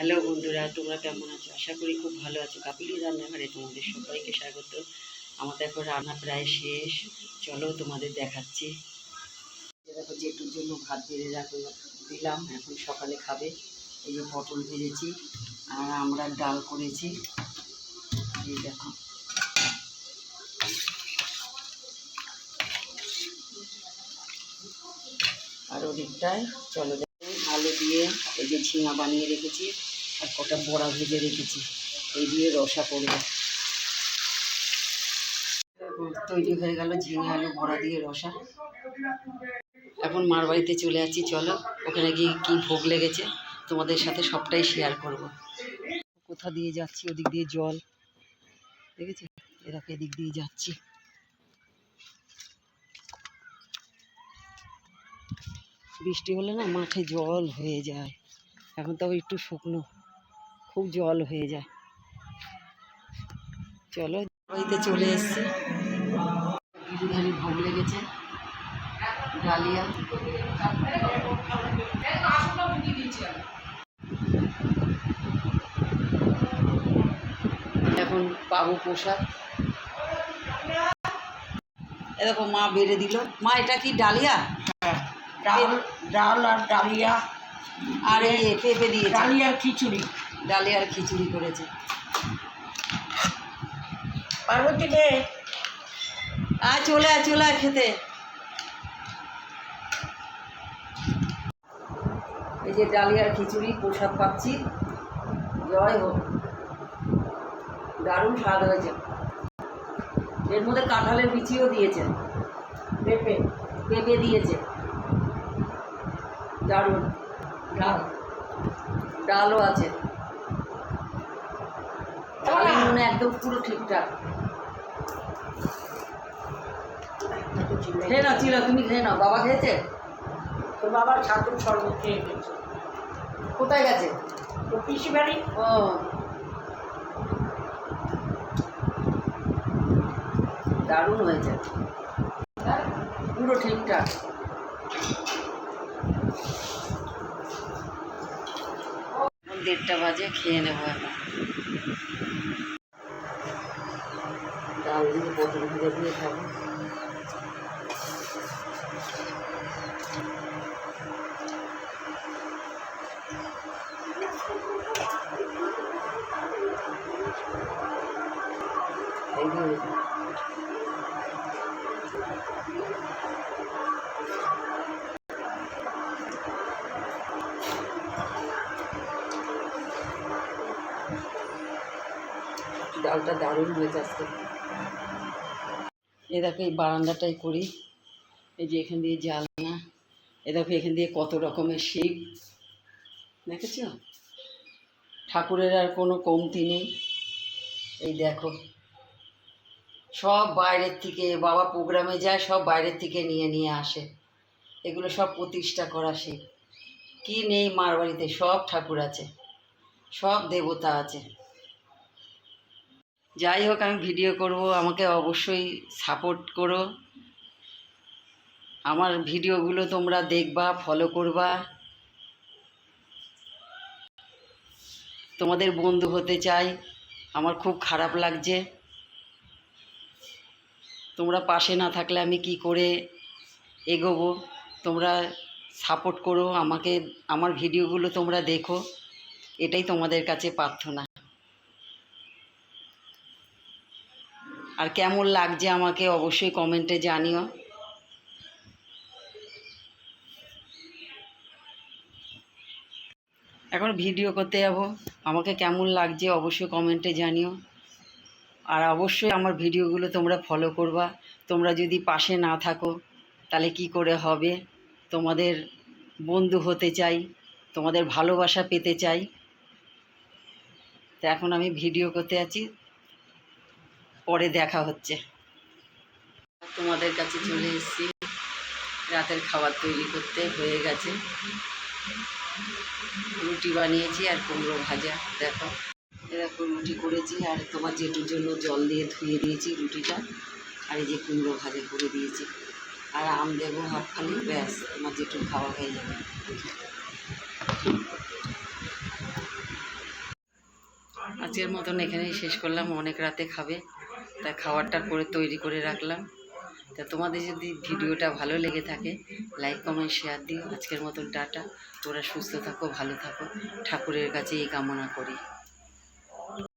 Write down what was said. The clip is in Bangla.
হ্যালো বন্ধুরা, তোমরা কেমন আছো? আশা করি খুব ভালো আছো। কাপিলি রান্নাঘরে তোমাদের সবাইকে স্বাগত। আমাদের এখন রান্না প্রায় শেষ, চলো তোমাদের দেখাচ্ছি। দেখো জেঠুর জন্য ভাত বেড়ে দিলাম, এখন সকালে খাবে। এই যে পটল ভেজেছি আর আমরা ডাল করেছি। এই দেখো, আর ওদিকটায় চলো আলু দিয়ে এই যে ঝিঙা বানিয়ে রেখেছি আর কটা বড়া ভেজে রেখেছি, এই দিয়ে রসা করবো। তৈরি হয়ে গেল ঝিঙে আলু বড়া দিয়ে রসা। এখন মার বাড়িতে চলে যাচ্ছি, চলো ওখানে গিয়ে কী ভোগ লেগেছে তোমাদের সাথে সবটাই শেয়ার করব। কোথা দিয়ে যাচ্ছি, ওদিক দিয়ে জল দেখেছি, এরকম এদিক দিয়ে যাচ্ছি। বৃষ্টি হলে না মাঠে জল হয়ে যায়, এখন তাও একটু শুকনো, খুব জল হয়ে যায়। চলো বাড়িতে চলে এসছি, গিরিধারী ভোগ লেগেছে, ডালিয়া। এখন পাবো প্রসাদ। এরকম মা বেড়ে দিল। মা এটা কি ডালিয়া? ডাল আর ডালিয়া আর এই পেঁপে দিয়ে ডালিয়ার খিচুড়ি, ডালিয়ার খিচুড়ি করেছে। পার্বতী রে আর চলে আয় খেতে। এই যে ডালিয়ার খিচুড়ি প্রসাদ পাচ্ছি, জয় হোক। দারুণ স্বাদ হয়েছে, এর মধ্যে কাঁঠালের বিচিও দিয়েছে, পেঁপে দিয়েছে, দারুণ। ডালও আছে, মনে একদম পুরো ঠিকঠাক। খেয়ে নাও চিলা, তুমি খেয়ে নাও। বাবা খেয়েছে? তোর বাবার ছাতুর শরবত খেয়ে গেছে। কোথায় গেছে? তো পিসি বাড়ি। ও, দারুণ হয়েছে, পুরো ঠিকঠাক। 1:30 বাজে, খেয়ে নেবো এখন। ডাল দিয়ে পটল ভেজে দিয়ে খাবো। ডালটা দারুণ হয়েছে আজকে। এ দেখো এই বারান্দাটাই করি, এই যে এখান দিয়ে জানলা, এ দেখো এখান দিয়ে কত রকমের শিব দেখেছ। ঠাকুরের আর কোনো কমতি নেই। এই দেখো সব বাইরের থেকে, বাবা প্রোগ্রামে যায়, সব বাইরের থেকে নিয়ে আসে। এগুলো সব প্রতিষ্ঠা করা শিব। কি নেই মার বাড়িতে, সব ঠাকুর আছে, সব দেবতা আছে। যাই হোক, আমি ভিডিও করব, আমাকে অবশ্যই সাপোর্ট করো। আমার ভিডিওগুলো তোমরা দেখবা, ফলো করবা। তোমাদের বন্ধু হতে চাই, আমার খুব খারাপ লাগছে। তোমরা পাশে না থাকলে আমি কি করে এগোবো? তোমরা সাপোর্ট করো আমাকে, আমার ভিডিওগুলো তোমরা দেখো, এটাই তোমাদের কাছে প্রার্থনা। আর কেমন লাগছে আমাকে অবশ্যই কমেন্টে জানিও। এখন ভিডিও করতে যাব, আমাকে কেমন লাগছে অবশ্যই কমেন্টে জানিও। আর অবশ্যই আমার ভিডিওগুলো তোমরা ফলো করবা। তোমরা যদি পাশে না থাকো তাহলে কি করে হবে? তোমাদের বন্ধু হতে চাই, তোমাদের ভালোবাসা পেতে চাই। তো এখন আমি ভিডিও করতে আছি, পরে দেখা হচ্ছে। তোমাদের কাছে চলে এসেছি, রাতের খাবার তৈরি করতে হয়ে গেছে। রুটি বানিয়েছি আর কুমড়ো ভাজা। দেখো এরকম রুটি করেছি, আর তোমার জেঠুর জন্য জল দিয়ে ধুয়ে দিয়েছি রুটিটা, আর এই যে কুমড়ো ভাজা করে দিয়েছি, আর আম দেবো হাফখানি, ব্যাস তোমার জেঠুর খাওয়া হয়ে যাবে। আজকের মতন এখানেই শেষ করলাম, অনেক রাতে খাবে তাই খাবারটা করে তৈরি করে রাখলাম। তা তোমাদের যদি ভিডিওটা ভালো লেগে থাকে লাইক কমেন্ট শেয়ার দিও। আজকের মতন টাটা, তোমরা সুস্থ থাকো, ভালো থাকো, ঠাকুরের কাছে এই কামনা করি।